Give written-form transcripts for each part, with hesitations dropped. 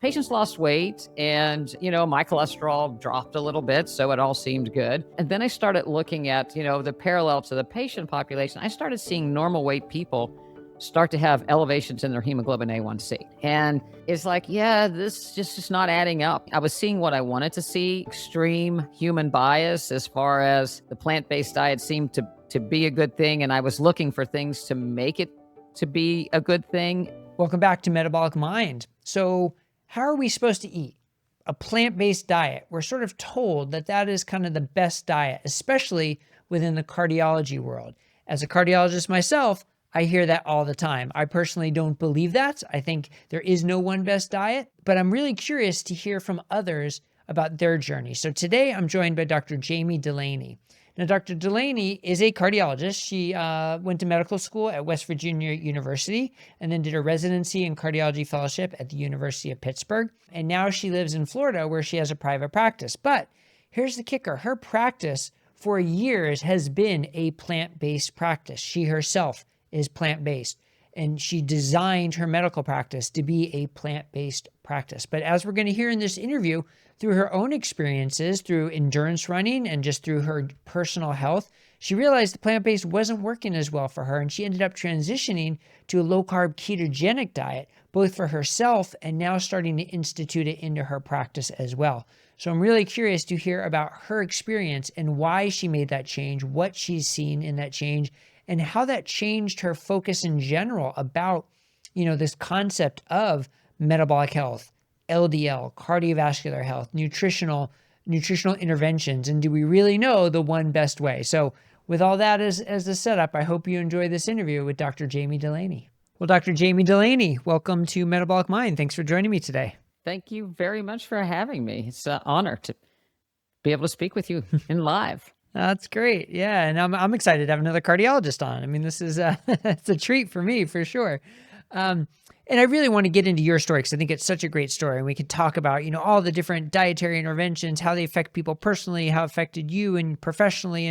Patients lost weight and, my cholesterol dropped a little bit. So it all seemed good. And then I started looking at, the parallel to the patient population. I started seeing normal weight people start to have elevations in their hemoglobin A1C. And it's like, yeah, this just is not adding up. I was seeing what I wanted to see, extreme human bias as far as the plant-based diet seemed to be a good thing. And I was looking for things to make it to be a good thing. Welcome back to Metabolic Mind. So how are we supposed to eat? A plant-based diet. We're sort of told that that is kind of the best diet, especially within the cardiology world. As a cardiologist myself, I hear that all the time. I personally don't believe that. I think there is no one best diet, but I'm really curious to hear from others about their journey. So today I'm joined by Dr. Jaimela Dulaney. Now, Dr. Dulaney is a cardiologist. She went to medical school at West Virginia University and then did a residency and cardiology fellowship at the University of Pittsburgh. And now she lives in Florida where she has a private practice. But here's the kicker. Her practice for years has been a plant-based practice. She herself is plant-based, and she designed her medical practice to be a plant-based practice. But as we're going to hear in this interview, through her own experiences, through endurance running and just through her personal health, she realized the plant-based wasn't working as well for her, and she ended up transitioning to a low-carb ketogenic diet, both for herself and now starting to institute it into her practice as well. So I'm really curious to hear about her experience and why she made that change, what she's seen in that change, and how that changed her focus in general about, this concept of metabolic health, LDL, cardiovascular health, nutritional interventions, and do we really know the one best way? So with all that as the setup, I hope you enjoy this interview with Dr. Jaimela Dulaney. Well, Dr. Jaimela Dulaney, welcome to Metabolic Mind. Thanks for joining me today. Thank you very much for having me. It's an honor to be able to speak with you in live. That's great. Yeah. And I'm excited to have another cardiologist on. I mean, this is it's a treat for me for sure. And I really want to get into your story because I think it's such a great story. And we could talk about, all the different dietary interventions, how they affect people personally, how it affected you and professionally,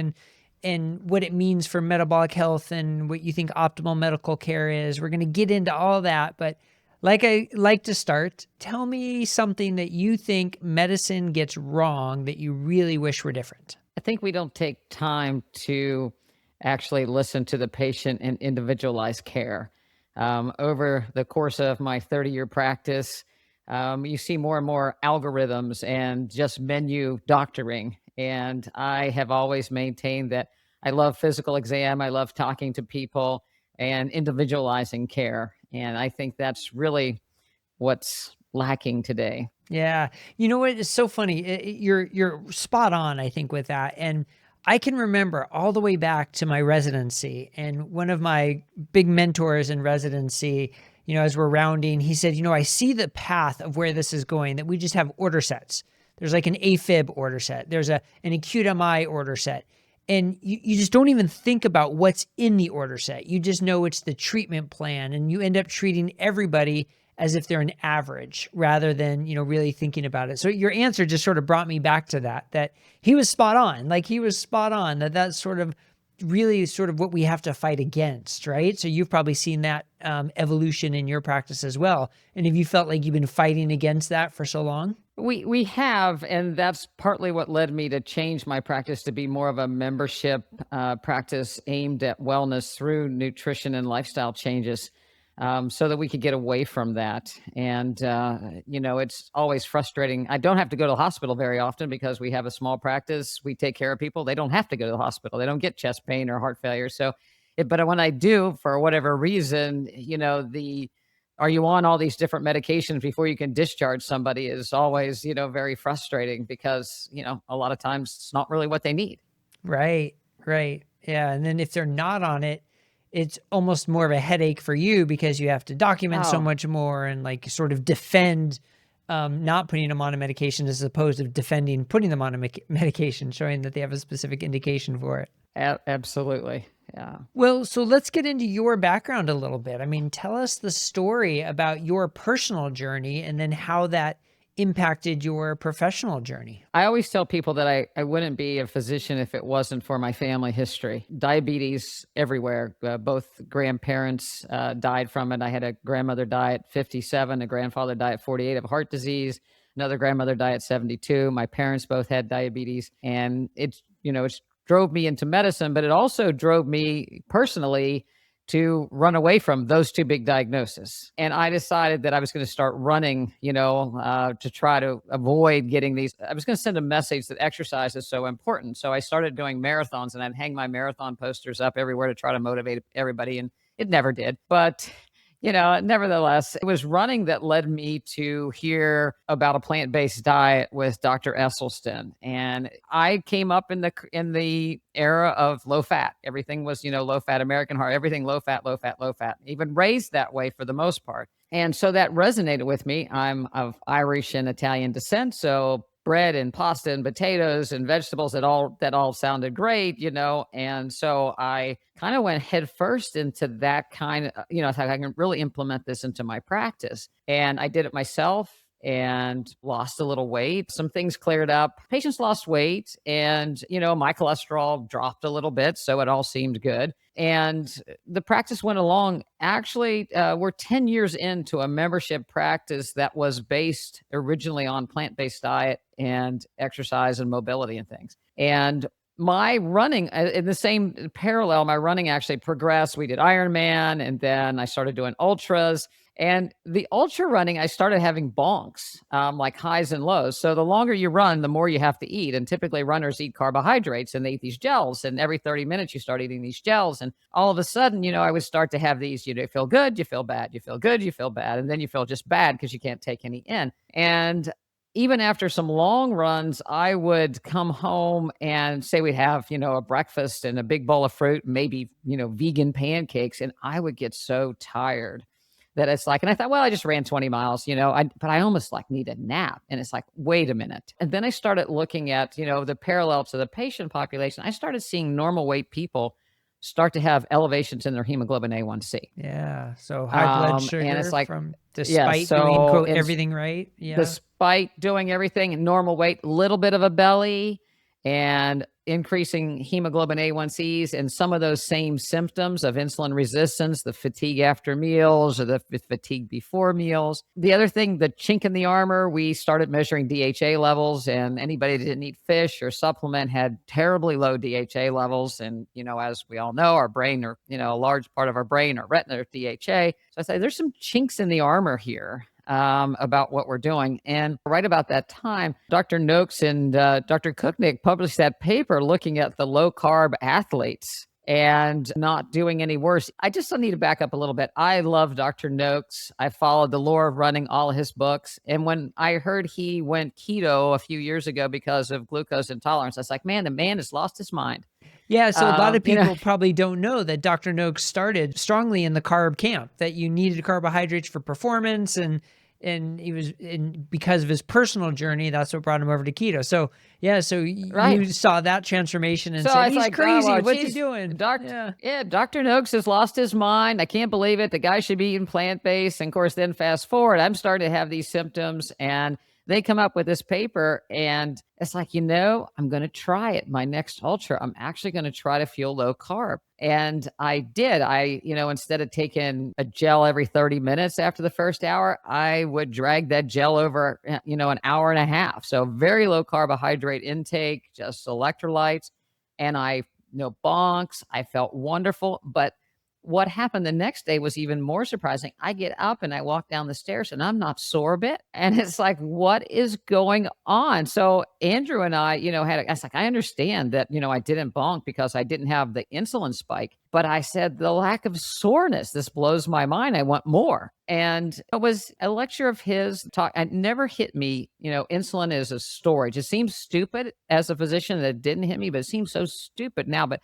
and what it means for metabolic health and what you think optimal medical care is. We're going to get into all that. But like I like to start, tell me something that you think medicine gets wrong that you really wish were different. I think we don't take time to actually listen to the patient and individualize care. Over the course of my 30-year practice, you see more and more algorithms and just menu doctoring. And I have always maintained that I love physical exam. I love talking to people and individualizing care. And I think that's really what's lacking today. Yeah. You know what? It's so funny. You're spot on, I think, with that. And I can remember all the way back to my residency, and one of my big mentors in residency, as we're rounding, he said, I see the path of where this is going, that we just have order sets. There's like an AFib order set. There's an acute MI order set. And you just don't even think about what's in the order set. You just know it's the treatment plan, and you end up treating everybody as if they're an average rather than, really thinking about it. So your answer just sort of brought me back to that he was spot on. Like he was spot on, that's sort of really sort of what we have to fight against, right? So you've probably seen that evolution in your practice as well. And have you felt like you've been fighting against that for so long? We have, and that's partly what led me to change my practice to be more of a membership practice aimed at wellness through nutrition and lifestyle changes. So that we could get away from that. And, it's always frustrating. I don't have to go to the hospital very often because we have a small practice. We take care of people. They don't have to go to the hospital. They don't get chest pain or heart failure. So, but when I do, for whatever reason, are you on all these different medications before you can discharge somebody is always, very frustrating because, a lot of times it's not really what they need. Right. Yeah. And then if they're not on it, it's almost more of a headache for you because you have to document so much more and like sort of defend not putting them on a medication as opposed to defending putting them on a medication, showing that they have a specific indication for it. Absolutely. Yeah. Well, so let's get into your background a little bit. I mean, tell us the story about your personal journey and then how that impacted your professional journey? I always tell people that I wouldn't be a physician if it wasn't for my family history. Diabetes everywhere. Both grandparents died from it. I had a grandmother die at 57, a grandfather die at 48 of heart disease, another grandmother died at 72. My parents both had diabetes, and it drove me into medicine, but it also drove me personally to run away from those two big diagnoses. And I decided that I was going to start running, to try to avoid getting these. I was going to send a message that exercise is so important. So I started doing marathons, and I'd hang my marathon posters up everywhere to try to motivate everybody. And it never did. But nevertheless, it was running that led me to hear about a plant-based diet with Dr. Esselstyn. And I came up in the era of low fat. Everything was, low fat, American heart, everything low fat, low fat, low fat, even raised that way for the most part. And so that resonated with me. I'm of Irish and Italian descent, so bread and pasta and potatoes and vegetables, that all sounded great, and so I kind of went headfirst into that kind of, I thought I can really implement this into my practice. And I did it myself and lost a little weight. Some things cleared up. Patients lost weight, and, my cholesterol dropped a little bit. So it all seemed good. And the practice went along. Actually, we're 10 years into a membership practice that was based originally on plant-based diet and exercise and mobility and things. And my running, in the same parallel, my running actually progressed. We did Ironman, and then I started doing ultras. And the ultra running, I started having bonks, like highs and lows. So the longer you run, the more you have to eat. And typically runners eat carbohydrates, and they eat these gels. And every 30 minutes, you start eating these gels. And all of a sudden, I would start to have these, you feel good, you feel bad, you feel good, you feel bad. And then you feel just bad because you can't take any in. And even after some long runs, I would come home and say we'd have, a breakfast and a big bowl of fruit, maybe, vegan pancakes. And I would get so tired that it's like, and I thought, well, I just ran 20 miles, but I almost need a nap. And it's like, wait a minute. And then I started looking at, the parallel to the patient population. I started seeing normal weight people start to have elevations in their hemoglobin A1C. Yeah. So high blood sugar, and it's like, despite doing quote everything right. Yeah. Despite doing everything, normal weight, little bit of a belly, and increasing hemoglobin A1Cs, and some of those same symptoms of insulin resistance, the fatigue after meals or the fatigue before meals. The other thing, the chink in the armor, we started measuring DHA levels, and anybody that didn't eat fish or supplement had terribly low DHA levels. And, as we all know, our brain, or, a large part of our brain, our retina, are DHA. So I say there's some chinks in the armor here. About what we're doing. And right about that time, Dr. Noakes and Dr. Cooknick published that paper looking at the low-carb athletes and not doing any worse. I just need to back up a little bit. I love Dr. Noakes. I followed the lore of running, all of his books. And when I heard he went keto a few years ago because of glucose intolerance, I was like, man, the man has lost his mind. Yeah, so a lot of people probably don't know that Dr. Noakes started strongly in the carb camp, that you needed carbohydrates for performance, and he was, because of his personal journey, that's what brought him over to keto. So yeah, so you saw that transformation and said, he's crazy. What's he doing? Dr. Noakes has lost his mind. I can't believe it. The guy should be eating plant-based. And of course, then fast forward, I'm starting to have these symptoms, and they come up with this paper, and it's like, I'm going to try it. My next ultra, I'm actually going to try to feel low carb. And I did. Instead of taking a gel every 30 minutes after the first hour, I would drag that gel over, an hour and a half. So very low carbohydrate intake, just electrolytes. And bonks. I felt wonderful. But what happened the next day was even more surprising. I get up and I walk down the stairs, and I'm not sore a bit. And it's like, what is going on? So Andrew and I, I was like, I understand that, I didn't bonk because I didn't have the insulin spike. But I said, the lack of soreness, this blows my mind. I want more. And it was a lecture of his talk. It never hit me, insulin is a storage. It seems stupid as a physician that it didn't hit me, but it seems so stupid now. But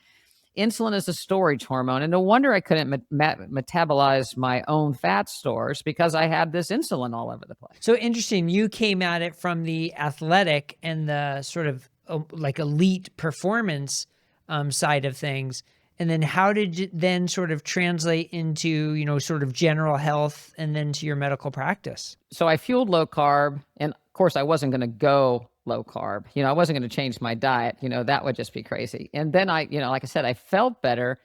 insulin is a storage hormone. And no wonder I couldn't metabolize my own fat stores, because I had this insulin all over the place. So interesting. You came at it from the athletic and the sort of like elite performance side of things. And then how did it then sort of translate into, sort of general health and then to your medical practice? So I fueled low carb, and of course I wasn't going to go low carb. I wasn't going to change my diet. That would just be crazy. And then like I said, I felt better.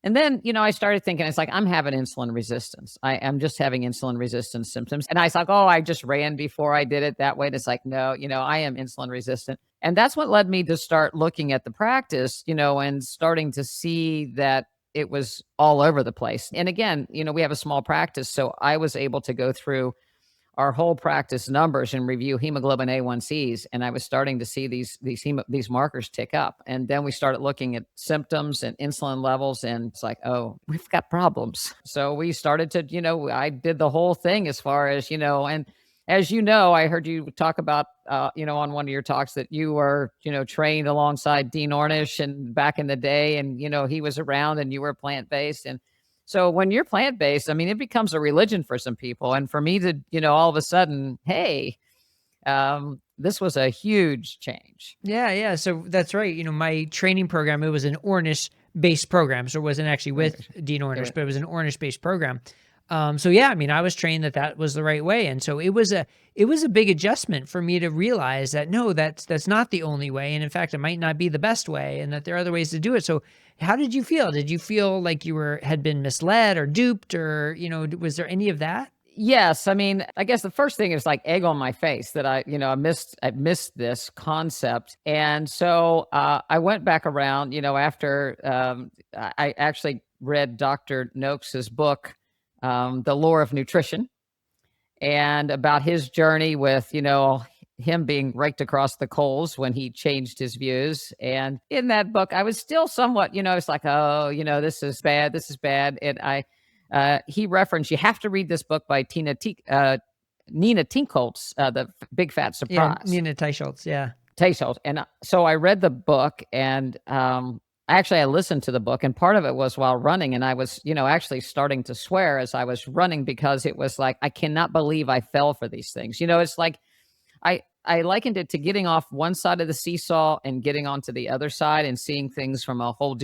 And then, I started thinking, it's like, I'm having insulin resistance. I am just having insulin resistance symptoms. And I was like, oh, I just ran before I did it that way. And it's like, no, I am insulin resistant. And that's what led me to start looking at the practice, and starting to see that it was all over the place. And again, we have a small practice. So I was able to go through our whole practice numbers and review hemoglobin A1Cs, and I was starting to see these markers tick up. And then we started looking at symptoms and insulin levels, and it's like, oh, we've got problems. So we started to, I did the whole thing as far as, and as I heard you talk about, on one of your talks that you were, trained alongside Dean Ornish and back in the day, and, he was around and you were plant-based. And so when you're plant-based, I mean, it becomes a religion for some people. And for me to, all of a sudden, hey, this was a huge change. Yeah. So that's right. My training program, it was an Ornish-based program. So it wasn't actually with Dean Ornish, but it was an Ornish-based program. So yeah, I mean, I was trained that was the right way. And so it was a big adjustment for me to realize that, no, that's not the only way. And in fact, it might not be the best way, and that there are other ways to do it. So how did you feel? Did you feel like you had been misled or duped, or, was there any of that? Yes. I mean, I guess the first thing is like egg on my face that I missed this concept. And so I went back around, after I actually read Dr. Noakes's book, The Lore of Nutrition, and about his journey with, him being raked across the coals when he changed his views. And in that book, I was still somewhat, it's like, oh, this is bad. This is bad. And he referenced, you have to read this book by Nina Tinkholz, The Big Fat Surprise. Yeah, Nina Teicholz, yeah. Teicholz. And so I read the book, and actually I listened to the book, and part of it was while running. And I was, actually starting to swear as I was running, because it was like, I cannot believe I fell for these things. It's like, I likened it to getting off one side of the seesaw and getting onto the other side and seeing things from a whole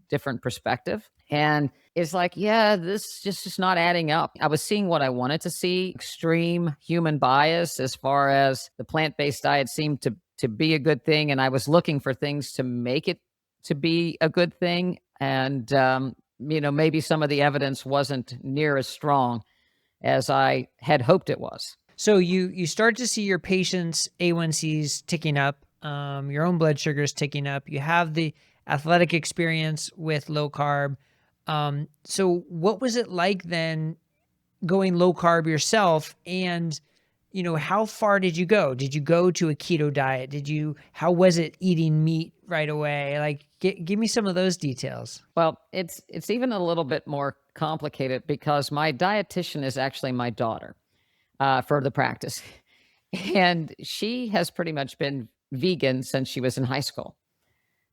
different perspective. And it's like, yeah, this just is not adding up. I was seeing what I wanted to see, extreme human bias as far as the plant-based diet seemed to be a good thing. And I was looking for things to make it to be a good thing. And, maybe some of the evidence wasn't near as strong as I had hoped it was. So you start to see your patients' A1Cs ticking up, your own blood sugars ticking up. You have the athletic experience with low carb. So what was it like then going low carb yourself? And, how far did you go? Did you go to a keto diet? How was it eating meat right away? Like, give me some of those details. Well, it's even a little bit more complicated, because my dietitian is actually my daughter. For the practice. And she has pretty much been vegan since she was in high school,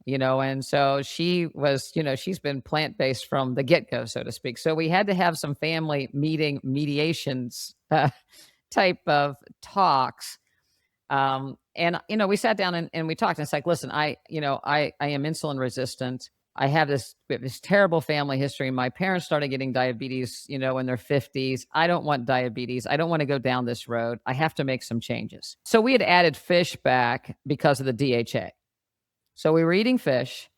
and so she was, she's been plant-based from the get-go, so to speak. So we had to have some family mediations type of talks. And, we sat down and we talked, and it's like, listen, I am insulin resistant. We have this terrible family history. My parents started getting diabetes, in their 50s. I don't want diabetes. I don't want to go down this road. I have to make some changes. So we had added fish back because of the DHA. So we were eating fish,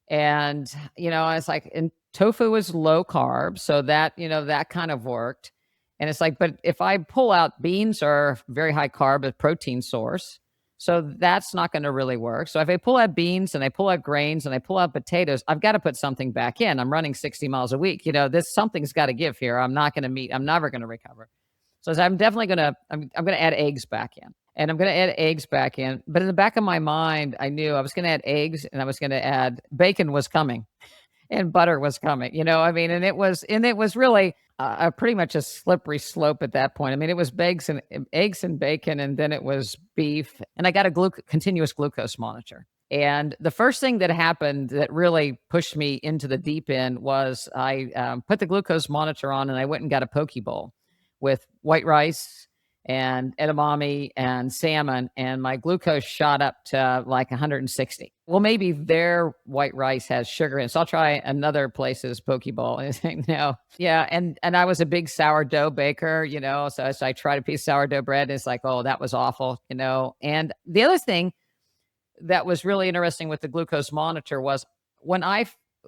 and, I was like, and tofu was low carb. So that, that kind of worked. And it's like, but if I pull out beans, are very high carb, a protein source. So that's not going to really work. So if I pull out beans and I pull out grains and I pull out potatoes, I've got to put something back in. I'm running 60 miles a week. Something's got to give here. I'm never going to recover. So I'm definitely going to, I'm going to add eggs back in, and I'm going to add eggs back in. But in the back of my mind, I knew I was going to add eggs, and I was going to add bacon was coming, and butter was coming, and it was really pretty much a slippery slope at that point. I mean, it was eggs and bacon, and then it was beef, and I got a continuous glucose monitor. And the first thing that happened that really pushed me into the deep end was I put the glucose monitor on, and I went and got a poke bowl with white rice and edamame and salmon, and my glucose shot up to like 160. Well, maybe their white rice has sugar in it. So I'll try another place's poke bowl and think, no. Yeah. And I was a big sourdough baker, so I tried a piece of sourdough bread and it's like, oh, that was awful. And the other thing that was really interesting with the glucose monitor was when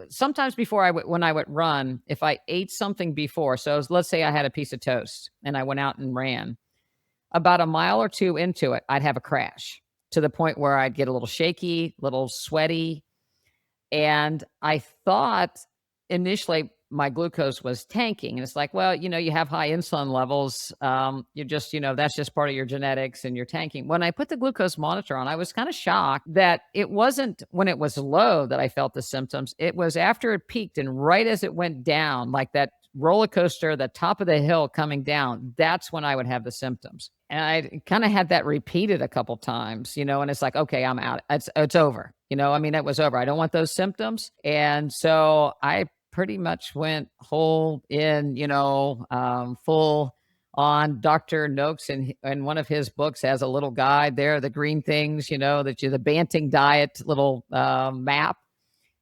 sometimes before when I would run, if I ate something before, so let's say I had a piece of toast and I went out and ran, about a mile or two into it, I'd have a crash to the point where I'd get a little shaky, little sweaty. And I thought initially my glucose was tanking. And it's like, well, you have high insulin levels. You just, that's just part of your genetics and you're tanking. When I put the glucose monitor on, I was kind of shocked that it wasn't when it was low that I felt the symptoms. It was after it peaked and right as it went down, like that roller coaster, the top of the hill coming down, that's when I would have the symptoms. And I kind of had that repeated a couple times, and it's like, okay, I'm out. It's over. It was over. I don't want those symptoms. And so I pretty much went whole in, full on Dr. Noakes, and one of his books has a little guide there, the green things, the Banting diet little map.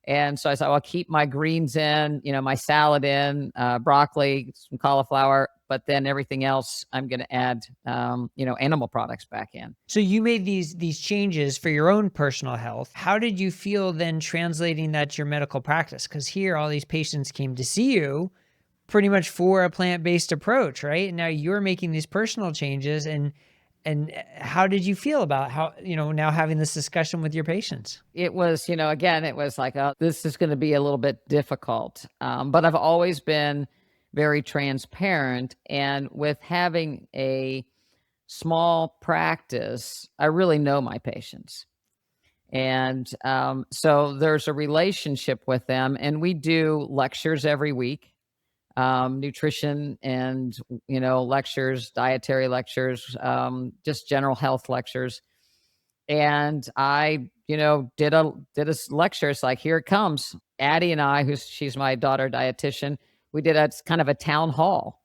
And so I said, well, I'll keep my greens in, my salad in, broccoli, some cauliflower, but then everything else I'm going to add, animal products back in. So you made these changes for your own personal health. How did you feel then translating that to your medical practice? Because here all these patients came to see you pretty much for a plant-based approach, right? And now you're making these personal changes, and how did you feel about how, now having this discussion with your patients? It was, again, it was like, oh, this is going to be a little bit difficult. But I've always been very transparent. And with having a small practice, I really know my patients. And so there's a relationship with them. And we do lectures every week. Nutrition and, lectures, dietary lectures, just general health lectures. And I, did a lecture. It's like, here it comes. Addie and I, she's my daughter dietitian, we did a kind of a town hall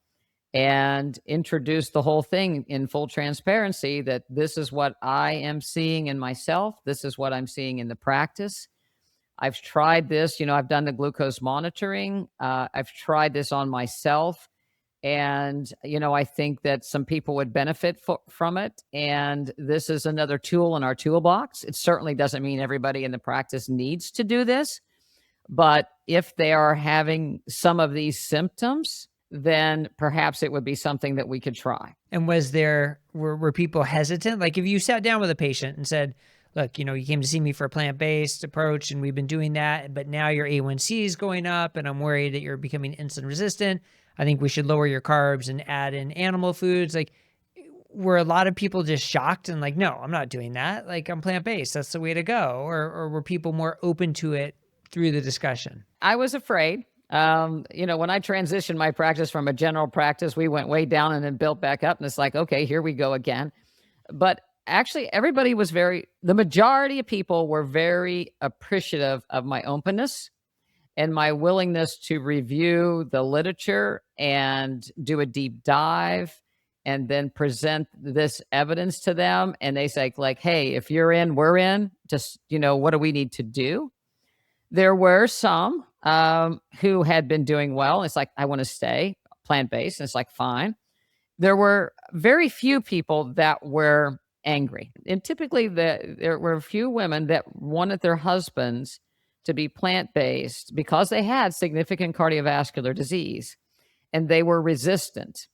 and introduced the whole thing in full transparency that this is what I am seeing in myself. This is what I'm seeing in the practice. I've tried this, I've done the glucose monitoring. I've tried this on myself. And, I think that some people would benefit from it. And this is another tool in our toolbox. It certainly doesn't mean everybody in the practice needs to do this. But if they are having some of these symptoms, then perhaps it would be something that we could try. And were people hesitant? Like if you sat down with a patient and said, look, you came to see me for a plant-based approach and we've been doing that, but now your A1C is going up and I'm worried that you're becoming insulin resistant. I think we should lower your carbs and add in animal foods. Like, were a lot of people just shocked and like, no, I'm not doing that. Like, I'm plant-based. That's the way to go. Or were people more open to it through the discussion? I was afraid. When I transitioned my practice from a general practice, we went way down and then built back up. And it's like, okay, here we go again. But actually, everybody was the majority of people were very appreciative of my openness and my willingness to review the literature and do a deep dive and then present this evidence to them. And they say like, hey, if you're in, we're in. Just, what do we need to do? There were some who had been doing well. It's like, I want to stay plant-based. And it's like, fine. There were very few people that were angry. And typically there were a few women that wanted their husbands to be plant-based because they had significant cardiovascular disease and they were resistant.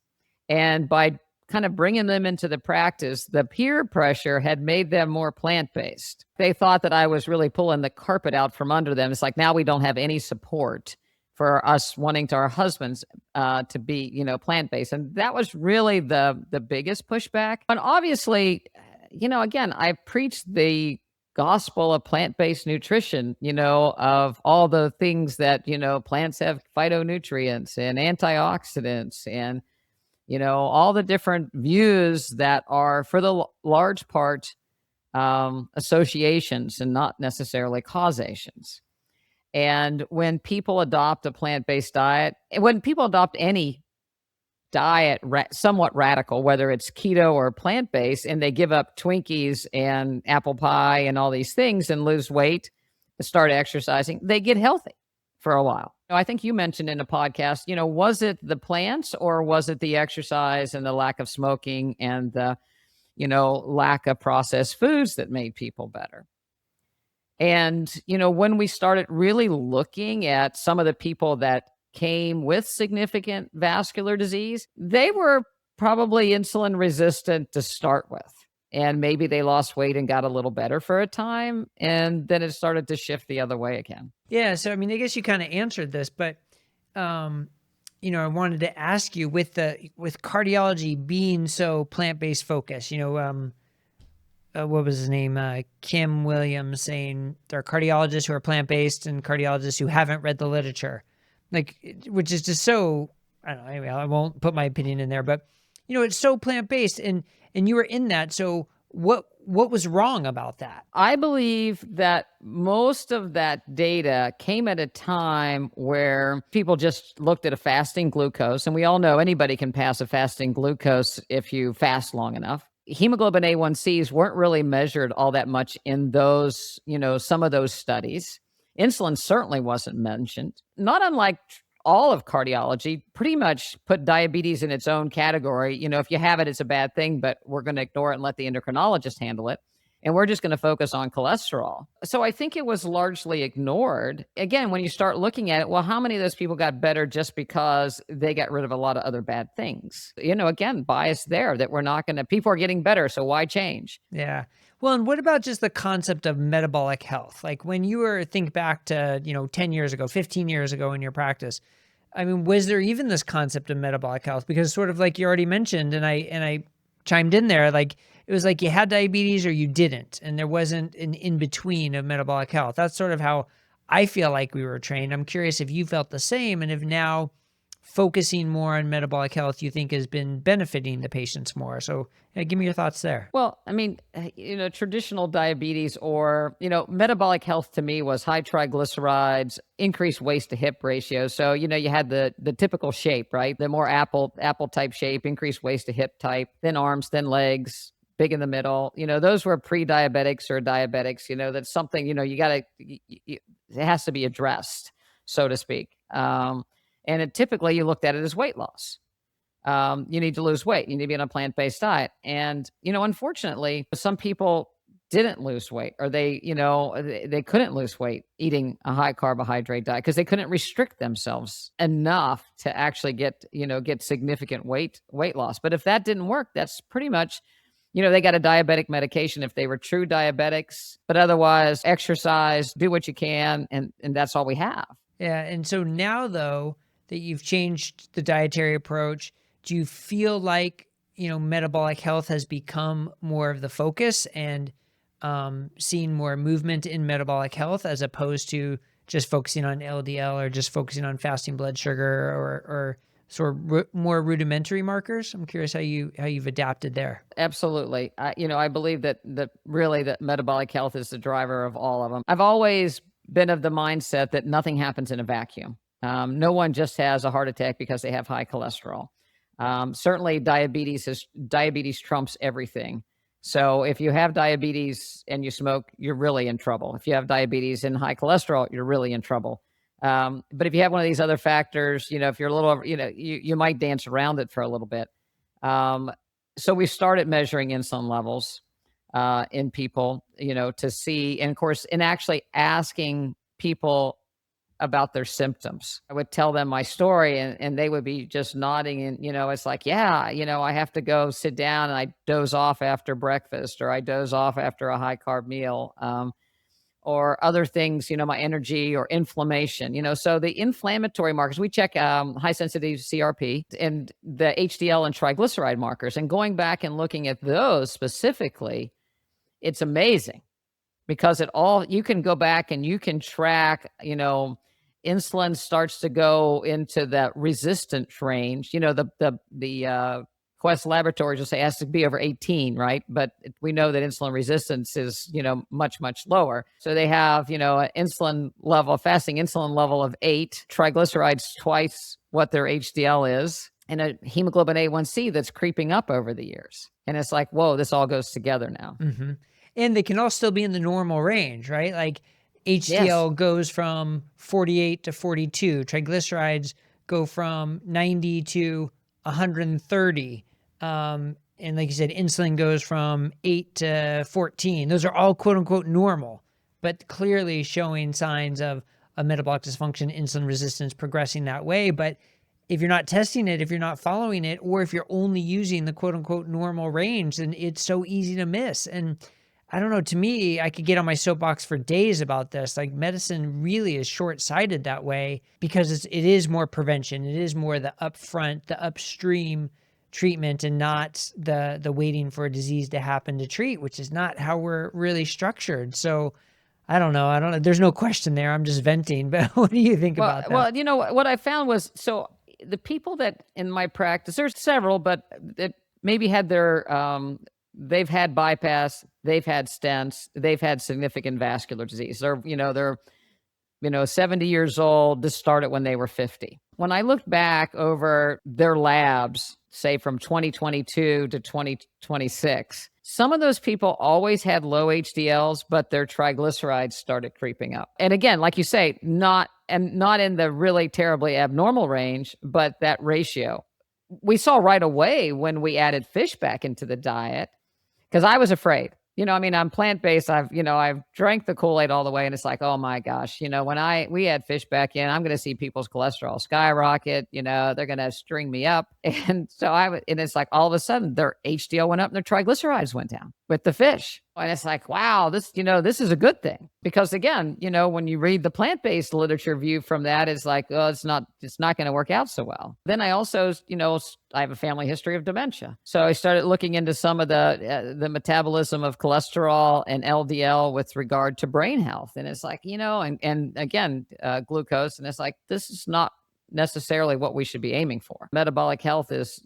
And by kind of bringing them into the practice, the peer pressure had made them more plant-based. They thought that I was really pulling the carpet out from under them. It's like, now we don't have any support for us wanting our husbands to be, plant-based. And that was really the biggest pushback. And obviously, again, I preached the gospel of plant-based nutrition, of all the things that, plants have phytonutrients and antioxidants and, all the different views that are for the large part associations and not necessarily causations. And when people adopt a plant-based diet, when people adopt any diet somewhat radical, whether it's keto or plant-based, and they give up Twinkies and apple pie and all these things and lose weight, start exercising, they get healthy for a while. I think you mentioned in a podcast, was it the plants or was it the exercise and the lack of smoking and the, lack of processed foods that made people better? And, when we started really looking at some of the people that came with significant vascular disease, they were probably insulin resistant to start with. And maybe they lost weight and got a little better for a time. And then it started to shift the other way again. Yeah. So, I mean, I guess you kind of answered this, but, I wanted to ask you with cardiology being so plant-based focused, what was his name? Kim Williams saying there are cardiologists who are plant-based and cardiologists who haven't read the literature, which is just so, I don't know, anyway, I won't put my opinion in there, but it's so plant-based and you were in that. So what was wrong about that? I believe that most of that data came at a time where people just looked at a fasting glucose, and we all know anybody can pass a fasting glucose if you fast long enough. Hemoglobin A1Cs weren't really measured all that much in those, some of those studies. Insulin certainly wasn't mentioned. Not unlike all of cardiology, pretty much put diabetes in its own category. If you have it, it's a bad thing, but we're going to ignore it and let the endocrinologist handle it. And we're just going to focus on cholesterol. So I think it was largely ignored. Again, when you start looking at it, well, how many of those people got better just because they got rid of a lot of other bad things? Again, bias there that we're not going to, people are getting better. So why change? Yeah. Well, and what about just the concept of metabolic health? Like when you think back to, 10 years ago, 15 years ago in your practice, I mean, was there even this concept of metabolic health? Because sort of like you already mentioned, and I chimed in there, like it was like you had diabetes or you didn't, and there wasn't an in-between of metabolic health. That's sort of how I feel like we were trained. I'm curious if you felt the same, and if now focusing more on metabolic health you think has been benefiting the patients more. So give me your thoughts there. Well, I mean, traditional diabetes or, metabolic health to me was high triglycerides, increased waist to hip ratio. So, you had the typical shape, right? The more apple type shape, increased waist to hip type, thin arms, thin legs, big in the middle. Those were pre-diabetics or diabetics. That's something, it has to be addressed, so to speak. And typically you looked at it as weight loss. You need to lose weight. You need to be on a plant-based diet. And, unfortunately, some people didn't lose weight, or they couldn't lose weight eating a high carbohydrate diet because they couldn't restrict themselves enough to actually get significant weight loss. But if that didn't work, that's pretty much, they got a diabetic medication if they were true diabetics, but otherwise exercise, do what you can. And that's all we have. Yeah. And so now though, that you've changed the dietary approach, do you feel like, metabolic health has become more of the focus and seeing more movement in metabolic health as opposed to just focusing on LDL or just focusing on fasting blood sugar or sort of more rudimentary markers? I'm curious how you've adapted there. Absolutely. I believe that metabolic health is the driver of all of them. I've always been of the mindset that nothing happens in a vacuum. No one just has a heart attack because they have high cholesterol. Certainly diabetes trumps everything. So if you have diabetes and you smoke, you're really in trouble. If you have diabetes and high cholesterol, you're really in trouble. But if you have one of these other factors, if you're a little over, you might dance around it for a little bit. So we started measuring insulin levels in people, to see, and of course, in actually asking people about their symptoms. I would tell them my story and they would be just nodding and, it's like, yeah, I have to go sit down and I doze off after breakfast or I doze off after a high carb meal, or other things, my energy or inflammation, so the inflammatory markers, we check high sensitivity CRP and the HDL and triglyceride markers, and going back and looking at those specifically, it's amazing because you can go back and you can track, insulin starts to go into that resistant range. The Quest laboratories will say it has to be over 18, right? But we know that insulin resistance is, much, much lower. So they have, an fasting insulin level of 8, triglycerides twice what their HDL is. and a hemoglobin A1C that's creeping up over the years. And it's like, whoa, this all goes together now. Mm-hmm. And they can all still be in the normal range, right? Like HDL Yes. goes from 48 to 42. Triglycerides go from 90 to 130. And like you said, insulin goes from 8 to 14. Those are all quote unquote normal, but clearly showing signs of a metabolic dysfunction, insulin resistance progressing that way. But if you're not testing it, if you're not following it, or if you're only using the quote unquote normal range, then it's so easy to miss. And I don't know, to me, I could get on my soapbox for days about this. Like medicine really is short-sighted that way because it is more prevention. It is more the upfront, the upstream treatment and not the waiting for a disease to happen to treat, which is not how we're really structured. So I don't know. There's no question there. I'm just venting, but what do you think about that? Well, you know, what I found was, so the people that in my practice, there's several, but that maybe had they've had bypass, they've had stents, they've had significant vascular disease. They're 70 years old. This started when they were 50. When I looked back over their labs, say from 2022 to 2026, some of those people always had low HDLs, but their triglycerides started creeping up. And again, like you say, not in the really terribly abnormal range, but that ratio. We saw right away when we added fish back into the diet, because I was afraid. I'm plant-based. I've drank the Kool-Aid all the way, and it's like, oh my gosh, when we add fish back in, I'm going to see people's cholesterol skyrocket. They're going to string me up. And so and it's like all of a sudden their HDL went up and their triglycerides went down with the fish. And it's like, wow, this is a good thing. Because again, when you read the plant-based literature view from that, it's like, oh, it's not going to work out so well. Then I also, I have a family history of dementia. So I started looking into some of the metabolism of cholesterol and LDL with regard to brain health. And it's like, and again, glucose. And it's like, this is not necessarily what we should be aiming for. Metabolic health is,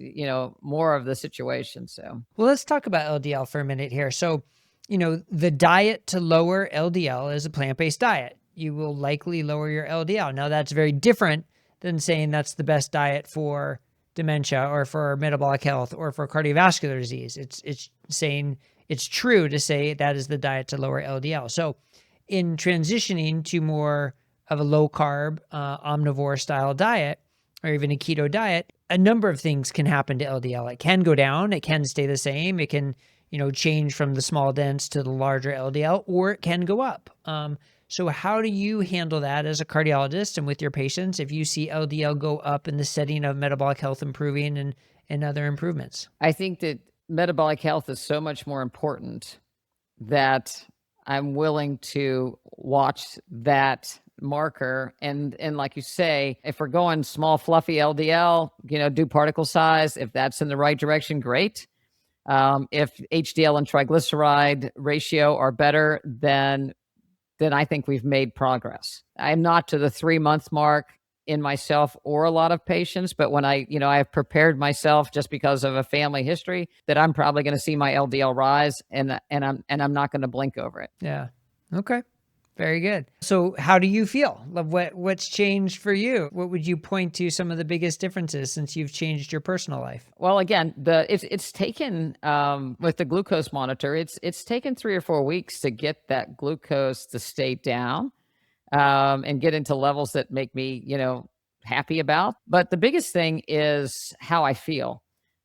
more of the situation. So, well, let's talk about LDL for a minute here. So, the diet to lower LDL is a plant-based diet. You will likely lower your LDL. Now, that's very different than saying that's the best diet for dementia or for metabolic health or for cardiovascular disease. It's saying it's true to say that is the diet to lower LDL. So in transitioning to more of a low-carb, omnivore-style diet or even a keto diet, a number of things can happen to LDL. It can go down. It can stay the same. It can change from the small dense to the larger LDL, or it can go up. So how do you handle that as a cardiologist and with your patients if you see LDL go up in the setting of metabolic health improving and other improvements? I think that metabolic health is so much more important that I'm willing to watch that marker. And like you say, if we're going small, fluffy LDL, do particle size. If that's in the right direction, great. If HDL and triglyceride ratio are better, then I think we've made progress. I'm not to the 3-month mark in myself or a lot of patients, but when I've prepared myself just because of a family history that I'm probably going to see my LDL rise, and I'm not going to blink over it. Yeah. Okay. Very good. So how do you feel? What's changed for you? What would you point to some of the biggest differences since you've changed your personal life? Well, again, it's taken with the glucose monitor, it's taken 3 or 4 weeks to get that glucose to stay down and get into levels that make me, happy about. But the biggest thing is how I feel.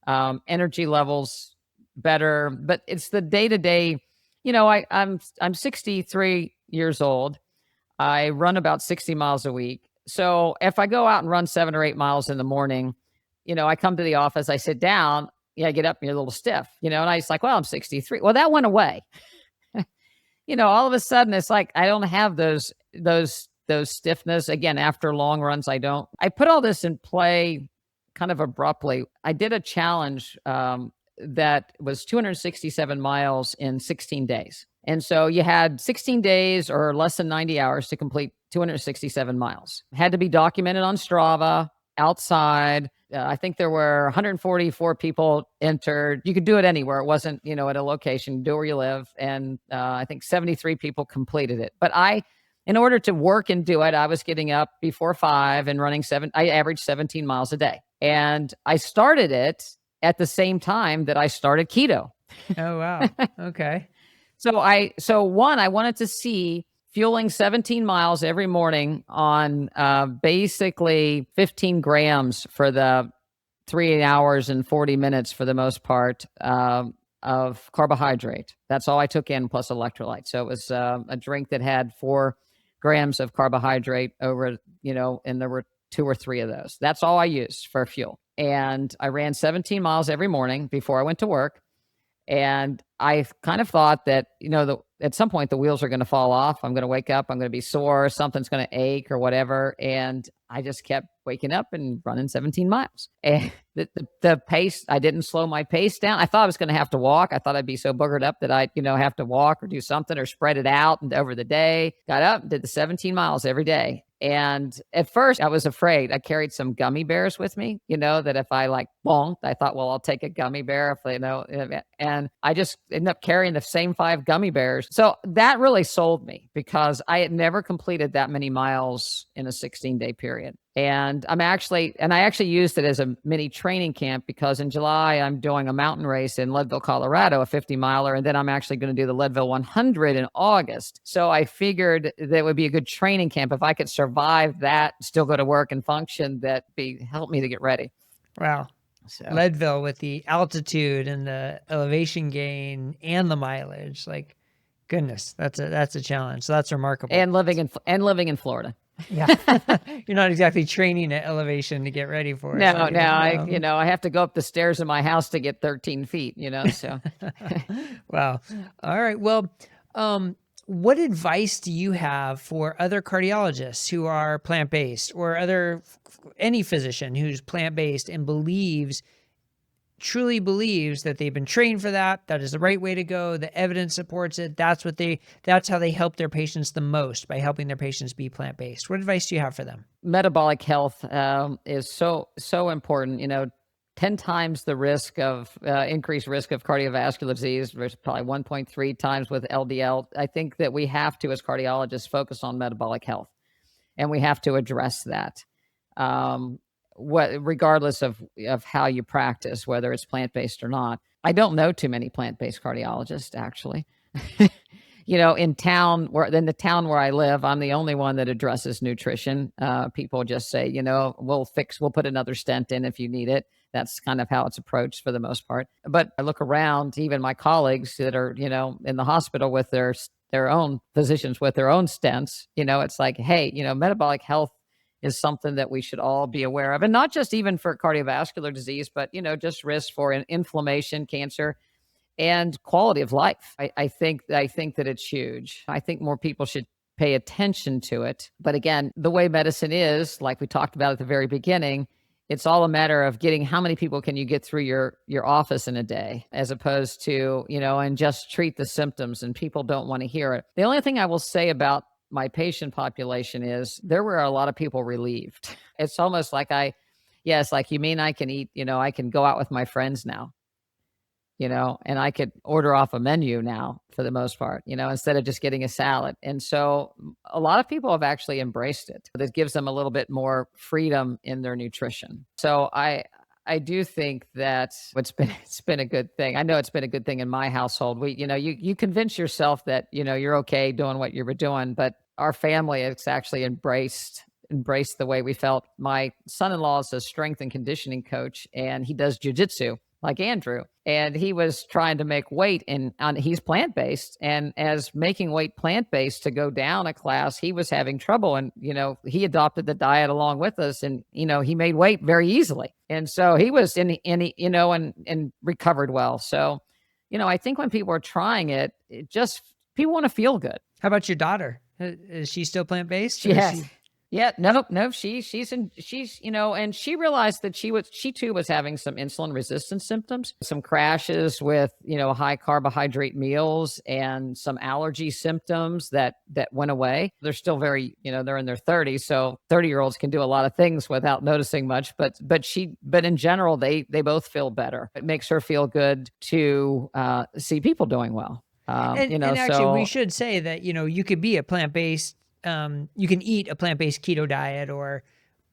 Energy levels better, but it's the day-to-day. I'm 63 years old. I run about 60 miles a week. So if I go out and run 7 or 8 miles in the morning, I come to the office, I sit down, I get up and you're a little stiff, and I was like, well, I'm 63. Well, that went away. All of a sudden it's like, I don't have those stiffness again, after long runs. I don't. I put all this in play kind of abruptly. I did a challenge, that was 267 miles in 16 days. And so you had 16 days or less than 90 hours to complete 267 miles. Had to be documented on Strava, outside. I think there were 144 people entered. You could do it anywhere. It wasn't, at a location, do where you live. And I think 73 people completed it. But in order to work and do it, I was getting up before 5 and running I averaged 17 miles a day. And I started it at the same time that I started keto. Oh, wow. Okay. So one, I wanted to see fueling 17 miles every morning on basically 15 grams for the 3 hours and 40 minutes for the most part of carbohydrate. That's all I took in plus electrolyte. So it was a drink that had 4 grams of carbohydrate over, and there were 2 or 3 of those. That's all I used for fuel. And I ran 17 miles every morning before I went to work. And I kind of thought that, at some point the wheels are going to fall off. I'm going to wake up. I'm going to be sore. Something's going to ache or whatever. And I just kept waking up and running 17 miles. And the pace, I didn't slow my pace down. I thought I was going to have to walk. I thought I'd be so boogered up that I'd, have to walk or do something or spread it out and over the day. Got up, did the 17 miles every day. And at first I was afraid. I carried some gummy bears with me, that if I bonked, I thought, well, I'll take a gummy bear and I just ended up carrying the same 5 gummy bears. So that really sold me because I had never completed that many miles in a 16-day period. And I actually used it as a mini training camp because in July, I'm doing a mountain race in Leadville, Colorado, a 50 miler. And then I'm actually going to do the Leadville 100 in August. So I figured that would be a good training camp. If I could survive that, still go to work and function, help me to get ready. Wow. So. Leadville with the altitude and the elevation gain and the mileage, goodness, that's a challenge. So that's remarkable. And living in Florida. Yeah. You're not exactly training at elevation to get ready for it. No, I have to go up the stairs in my house to get 13 feet, so. Wow. All right. Well, what advice do you have for other cardiologists who are plant-based or any physician who's plant-based and truly believes that they've been trained for that is the right way to go, the evidence supports it, that's how they help their patients the most, by helping their patients be plant-based? What advice do you have for them? Metabolic health is so important. 10 times the increased risk of cardiovascular disease, versus probably 1.3 times with LDL. I think that we have to, as cardiologists, focus on metabolic health, and we have to address that. Regardless of how you practice, whether it's plant-based or not. I don't know too many plant-based cardiologists, actually. In the town where I live, I'm the only one that addresses nutrition. People just say, we'll put another stent in if you need it. That's kind of how it's approached for the most part. But I look around, even my colleagues that are, in the hospital with their own physicians with their own stents, it's like, hey, metabolic health is something that we should all be aware of. And not just even for cardiovascular disease, but, just risk for inflammation, cancer, and quality of life. I think that it's huge. I think more people should pay attention to it. But again, the way medicine is, like we talked about at the very beginning, it's all a matter of getting how many people can you get through your office in a day, as opposed to, and just treat the symptoms, and people don't want to hear it. The only thing I will say about my patient population is there were a lot of people relieved. It's almost like you mean I can eat, I can go out with my friends now, and I could order off a menu now for the most part, instead of just getting a salad. And so a lot of people have actually embraced it. That gives them a little bit more freedom in their nutrition. So I do think that it's been a good thing. I know it's been a good thing in my household. You convince yourself that, you're okay doing what you were doing, but our family has actually embraced the way we felt. My son-in-law is a strength and conditioning coach, and he does jujitsu like Andrew, and he was trying to make weight, and he's plant-based, and as making weight plant-based to go down a class, he was having trouble, and he adopted the diet along with us, and he made weight very easily, and so he was and recovered well. So I think when people are trying it just people want to feel good. How about your daughter? Is she still plant-based? Yes. Yeah, no, she's and she realized that she too was having some insulin resistance symptoms, some crashes with, high carbohydrate meals, and some allergy symptoms that went away. They're still very, they're in their 30s. So 30-year-olds can do a lot of things without noticing much, but in general, they both feel better. It makes her feel good to see people doing well. And actually, we should say that, you could be a plant-based, you can eat a plant-based keto diet or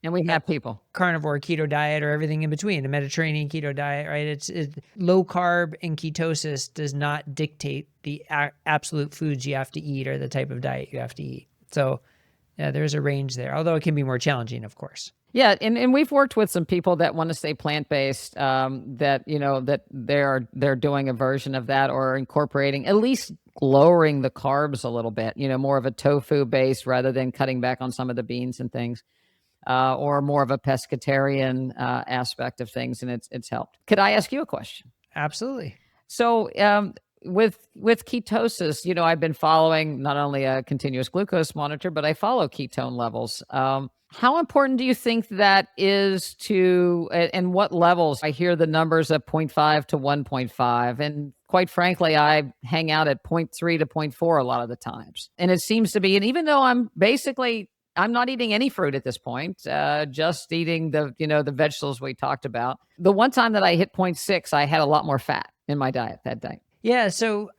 And we have people. carnivore keto diet or everything in between, the Mediterranean keto diet, right? It's low carb and ketosis does not dictate the absolute foods you have to eat or the type of diet you have to eat. So yeah, there's a range there, although it can be more challenging, of course. Yeah, and we've worked with some people that want to stay plant-based, that, that they're doing a version of that or incorporating, at least lowering the carbs a little bit, more of a tofu base rather than cutting back on some of the beans and things, or more of a pescatarian aspect of things, and it's helped. Could I ask you a question? Absolutely. So, with ketosis, I've been following not only a continuous glucose monitor, but I follow ketone levels. How important do you think that is and what levels? I hear the numbers of 0.5 to 1.5. And quite frankly, I hang out at 0.3 to 0.4 a lot of the times. And it seems to be, and even though I'm not eating any fruit at this point, just eating the vegetables we talked about. The one time that I hit 0.6, I had a lot more fat in my diet that day. Yeah. So,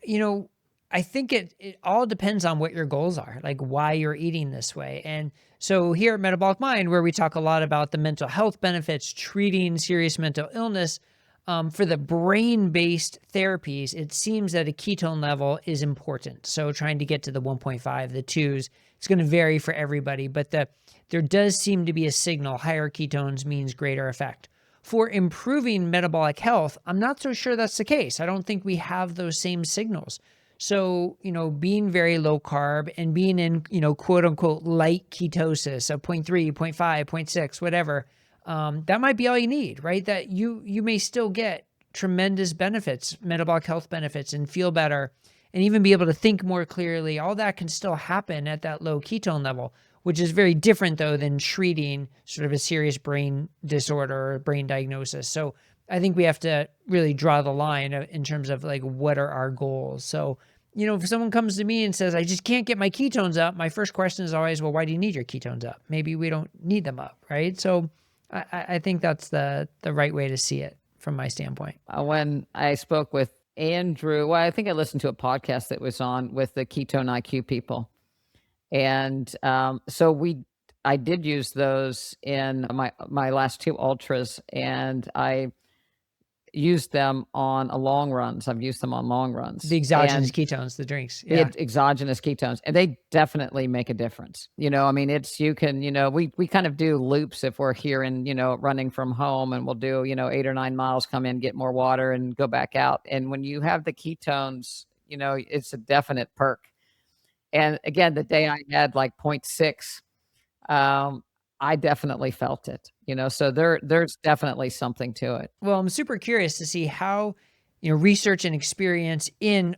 I think it all depends on what your goals are, like why you're eating this way. And so here at Metabolic Mind, where we talk a lot about the mental health benefits, treating serious mental illness, for the brain-based therapies, it seems that a ketone level is important. So trying to get to the 1.5, the 2s, it's going to vary for everybody, but there does seem to be a signal. Higher ketones means greater effect. For improving metabolic health, I'm not so sure that's the case. I don't think we have those same signals. So, being very low carb and being in, quote unquote, light ketosis of 0.3, 0.5, 0.6, whatever, that might be all you need, right? That you may still get tremendous benefits, metabolic health benefits, and feel better and even be able to think more clearly. All that can still happen at that low ketone level, which is very different though than treating sort of a serious brain disorder or brain diagnosis. So I think we have to really draw the line in terms of like, what are our goals? So, if someone comes to me and says, I just can't get my ketones up, my first question is always, well, why do you need your ketones up? Maybe we don't need them up, right? So I think that's the right way to see it from my standpoint. When I spoke with Andrew, I think I listened to a podcast that was on with the Ketone IQ people. And I did use those in my last 2 ultras, and I used them on long runs. I've used them on long runs. The exogenous ketones, the drinks. Yeah. Exogenous ketones. And they definitely make a difference. We kind of do loops if we're here and, running from home, and we'll do, 8 or 9 miles, come in, get more water and go back out. And when you have the ketones, it's a definite perk. And again, the day I had like 0.6, I definitely felt it, so there's definitely something to it. Well, I'm super curious to see how, research and experience in,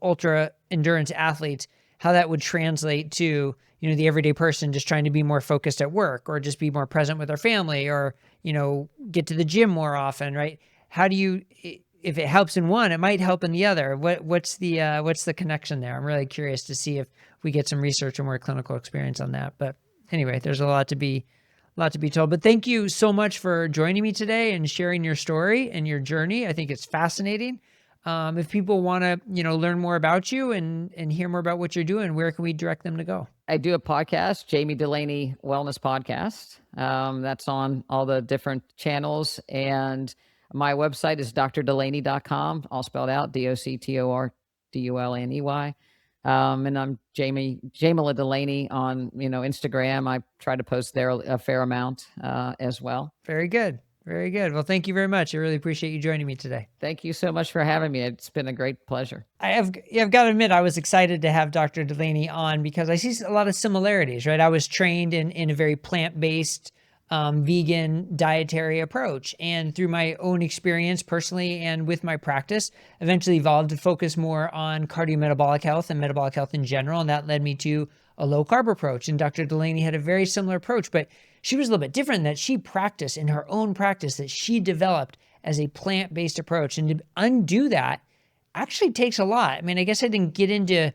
ultra endurance athletes, how that would translate to, the everyday person just trying to be more focused at work or just be more present with their family or, get to the gym more often, right? How do you, if it helps in one, it might help in the other. What's the connection there? I'm really curious to see if we get some research and more clinical experience on that. But anyway, there's a lot to be told. But thank you so much for joining me today and sharing your story and your journey. I think it's fascinating. If people want to, learn more about you and hear more about what you're doing, where can we direct them to go? I do a podcast, Jaimela Dulaney Wellness Podcast. That's on all the different channels. And my website is drdulaney.com, all spelled out, DoctorDulaney. And I'm Jaimela Dulaney on, Instagram. I try to post there a fair amount as well. Very good. Very good. Well, thank you very much. I really appreciate you joining me today. Thank you so much for having me. It's been a great pleasure. I've got to admit, I was excited to have Dr. Dulaney on because I see a lot of similarities, right? I was trained in a very plant-based, vegan dietary approach. And through my own experience personally and with my practice, eventually evolved to focus more on cardiometabolic health and metabolic health in general. And that led me to a low carb approach. And Dr. Dulaney had a very similar approach, but she was a little bit different in that she practiced in her own practice that she developed as a plant-based approach. And to undo that actually takes a lot. I mean, I guess I didn't get into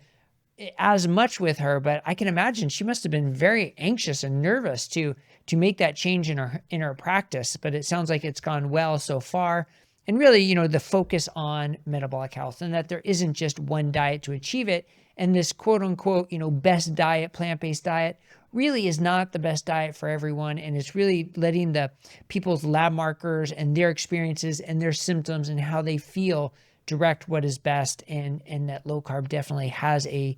as much with her, but I can imagine she must have been very anxious and nervous to make that change in her practice. But it sounds like it's gone well so far. and really, the focus on metabolic health, and that there isn't just one diet to achieve it. And this quote unquote, best diet, plant-based diet really is not the best diet for everyone. And it's really letting the people's lab markers and their experiences and their symptoms and how they feel direct what is best. And that low carb definitely has a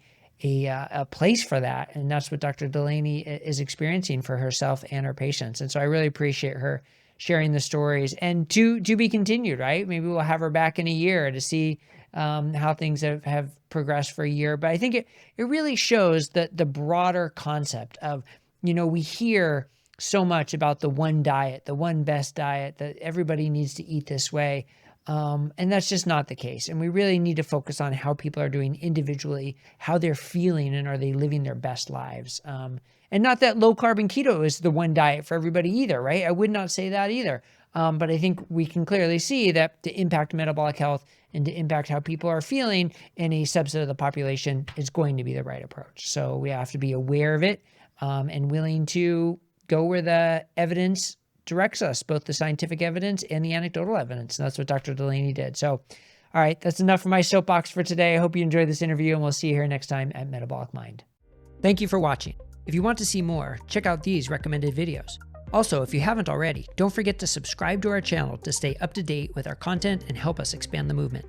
place for that. And that's what Dr. Dulaney is experiencing for herself and her patients. And so I really appreciate her sharing the stories, and to be continued, right? Maybe we'll have her back in a year to see how things have progressed for a year. But I think it really shows that the broader concept of, we hear so much about the one diet, the one best diet, that everybody needs to eat this way. And that's just not the case. And we really need to focus on how people are doing individually, how they're feeling, and are they living their best lives. And not that low carb and keto is the one diet for everybody either, right? I would not say that either. But I think we can clearly see that to impact metabolic health and to impact how people are feeling in a subset of the population is going to be the right approach. So we have to be aware of it and willing to go where the evidence directs us, both the scientific evidence and the anecdotal evidence. And that's what Dr. Dulaney did. So, all right, that's enough for my soapbox for today. I hope you enjoyed this interview, and we'll see you here next time at Metabolic Mind. Thank you for watching. If you want to see more, check out these recommended videos. Also, if you haven't already, don't forget to subscribe to our channel to stay up to date with our content and help us expand the movement.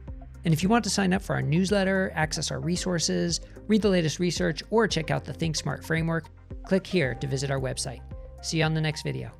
And if you want to sign up for our newsletter, access our resources, read the latest research, or check out the Think Smart framework, click here to visit our website. See you on the next video.